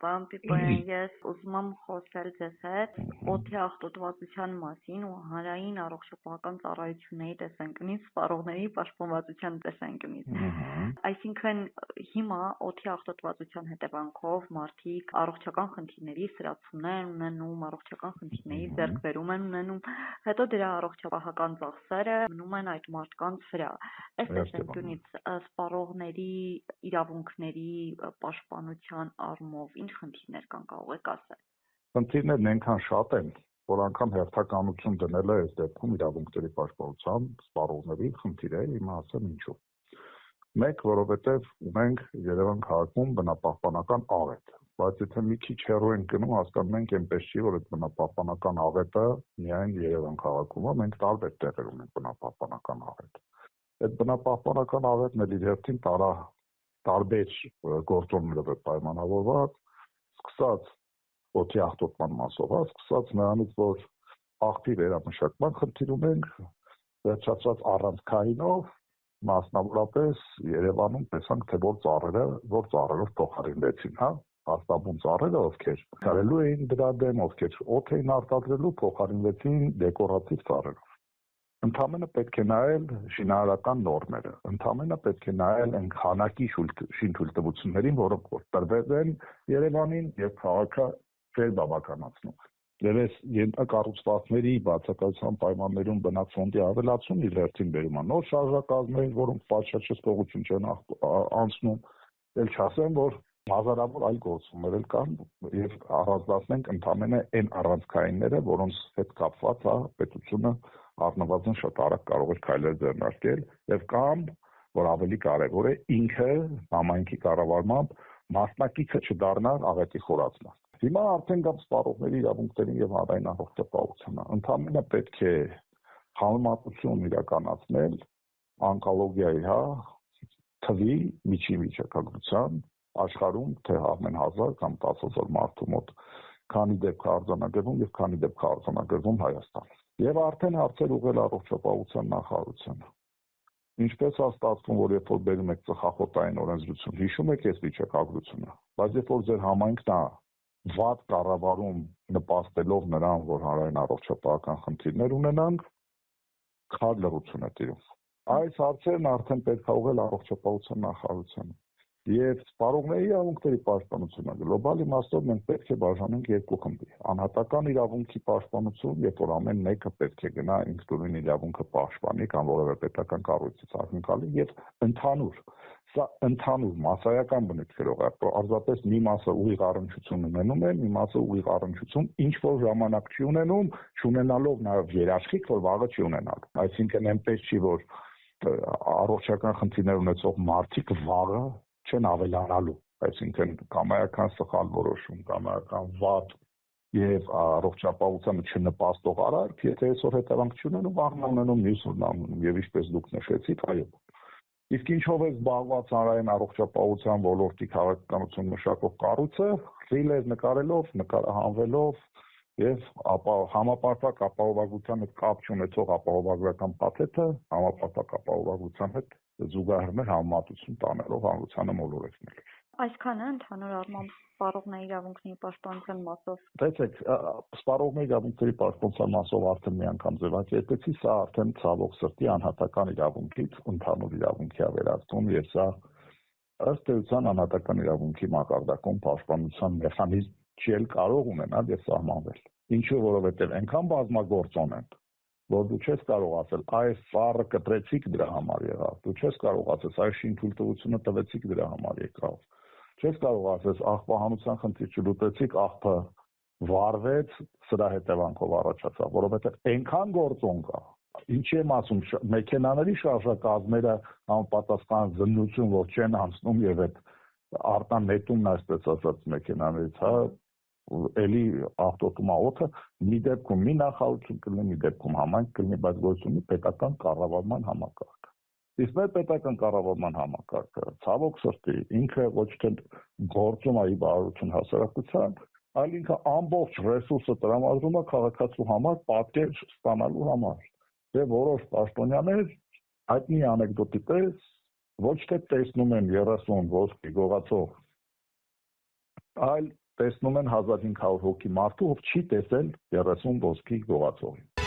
Պարոն Պիպոյան, ես ուզում եմ խոսել ձեզ հետ օդի աղտոտվածության մասին ու հանրային առողջապահական ծառայությունների տեսանկյունից, սպառողների պաշտպանվածության տեսանկյունից։ Այսինքն հիմա օդի աղտոտվածության հետևանքով մարդիկ առողջական խնդիրների սրացումներ են ունենում, առողջական խնդիրների ձեռքբերում են ունենում, հետո դրա առողջապահական ծախսերը մնում են այդ մարդկանց վրա։ Այս տեսանկյունից սպառողների իրավունքների պաշտպանության առումով ինչ խնդիրներ կան, կարող եք ասել։ Խնդիրներն այնքան շատ են, որ անգամ հերթականություն դնելը այս դեպքում իրավունքների պաշտպանության սպառողների խնդիր է, իմը ասեմ ինչու։ Մեկ, որովհետև ունենք Երևան քաղաքում բնապահպանական աղետ, բայց եթե մի քիչ հեռու ենք գնում, հասկանում ենք այնպես չի, որ այդ բնապահպանական աղետը միայն Երևան քաղաքում է, մենք տարբեր տեղեր ունենք բնապահպանական աղետ։ Այդ բնապահպանական աղետն էլ իր հերթին տարբեր գործոններով է պայմանավորված, սկսած օդի աղտոտման մասով, սկսած նրանից, որ աղբի վերամշակման խնդիր ունենք, վերջացած առանցքայինով, մասնավորապես Երևանում տեսանք, թե որ ծառերով փոխարինվեցին, հաստաբուն ծառերը, ովքեր կարելու էին դրա դեմ, ովքեր օդ էին արտադրելու, փոխարինվեցին դեկորատիվ ծառերով։ Ընդամենը պետք է նայել շինարարական նորմերը, ընդամենը պետք է նայել այն քանակի շինթույլտվություններին, որոնք որ տրվել են Երևանին եւ քաղաքը վերբավականացնում։ Եվ այս ենթակառուցվածքների բացակայության պայմաններում բնածոնդի ավելացումն իր հերթին բերում է նոր շարժակազմեր, որոնք պատշաճեցողություն չեն անցնում, ել չասեմ, որ հազարավոր այլ գործոններ էլ կան եւ առանձնացնենք ընդամենը այն առանցքայինները, որոնց հետ կապված է պետությունը առնվազն շատ արագ կարող է քայլեր ձեռնարկել եւ կամ, որ ավելի կարեւոր է, ինքը համայնքի կառավարմամբ մասնակիցը չդառնալ աղետի խորացման։ Հիմա արդեն կապ սպառողների իրավունքներին եւ հանրային առողջապահությանը ընդամենը պետք է համեմատություն իրականացնել անկոլոգիայի, թվի միջին վիճակագրության աշխարհում, թե ամեն 1000 կամ 10000 մարդու մոտ քանի դեպք է արձանագրվում եւ քանի դեպք է արձանագրվում Հայաստանում։ Եվ արդեն հարցեր ուղղել առողջապահության նախարարությանը։ Ինչպես է ստացվում, որ երբ որ բերում եք ծխախոտային օրենսդրություն, հիշում եք այս վիճակագրությունը, բայց երբ որ ձեր համայնքն է վատ կառավարում նպաստելով նրան, որ հանրային առողջապահական խնդիրներ ունենանք, քար լռություն է տիրում։ Այս հարցերն արդեն պետք է ուղղել առողջապահության նախարարությանը։ Եվ սպառողների իրավունքների պաշտպանությունը գլոբալ իմաստով մենք պետք է բաժանենք երկու խմբի։ Անհատական իրավունքի պաշտպանություն, երբ որ ամեն մեկը պետք է գնա ինքնուրույն իրավունքը պաշտպանի կամ որևէ պետական կառույցից ակնկալի, եւ ընդհանուր, սա ընդհանուր մասսայական բնույթներով է, պարզապես մի մասը ուղիղ առնչություն ունենում է, մի մասը ուղիղ առնչություն ինչ որ ժամանակ չի ունենում, չունենալով նաեւ երաշխիք, որ վաղը չի ունենալու։ Այսինքն այնպես չի, որ առողջական խնդիրներ ունեցող մարդիկ վաղը չեն ավելանալու, այսինքն կամայական սխալ որոշում, կամայական վատ եւ առողջապահությանը չնպաստող արարք, եթե այսօր հետևանք չունենում, վաղն ունենում, մյուս օրն ունենում եւ ինչպես դուք նշեցիք, այո։ Իսկ ինչով է զբաղված հանրային առողջապահության ոլորտի քաղաքականություն մշակող կառույցը, ռիլեր նկարելով, նկարահանվելով եւ համապարփակ ապահովագրության հետ կապ չունեցող ապահովագրական փաթեթը համապարփակ ապահովագրության հետ զուգահեռներ համեմատություն տանելով հանրությանը մոլորեցնել։ Այսքանը ընդհանուր առմամբ սպառողների իրավունքների պաշտպանության մասով։ Տեսեք, սպառողների իրավունքների պաշտպանության մասով արդեն մի անգամ ձևակերպեցի, սա արդեն ցավոք սրտի անհատական իրավունքից ընդհանուր իրավունքի է վերածվում եւ սա ըստ էության անհատական իրավունքի մակարդակում պաշտպանության մեխանիզմ չի կարող ունենալ եւ սահմանվել։ Ինչու, որովհետեւ այնքան բազմագործոն են, որ դու չես կարող ասել այս ծառը կտրեցիք դրա համար եղավ, դու չես կարող ասել այս շինթույլտվությունը տվեցիք դրա համար եղավ, չես կարող ասել աղբահանության խնդիր չլուծեցիք, աղբը վառվեց, սրա հետևանքով առաջացավ, որովհետեւ այնքան գործոն կա, ինչի եմ ասում, մեքենաների շարժակազմերը համապատասխան զննություն, որ չեն անցնում եւ այդ արտանետումն այսպես ասած մեքենաներից, էլի աղտոտում օդը մի դեպքում մի նախարարություն կլինի, մի դեպքում համայնք կլինի, բայց գործունի պետական կառավարման համակարգ։ Իսկ մեր պետական կառավարման համակարգը ցավոք սրտի ինքը ոչ թե գործում է բարություն հասարակության, այլ ինքը ամբողջ ռեսուրսը տրամադրում է քաղաքացու համար պատկեր ստանալու համար։ Եվ որոշ պաշտոնյաներ հայտնի անեկդոտի պես ոչ թե տեսնում են 30 ոսկի գողացող, այլ տեսնում են 1500 հոգի մարդու, ով չի տեսել 30 ոսկի գողացողին։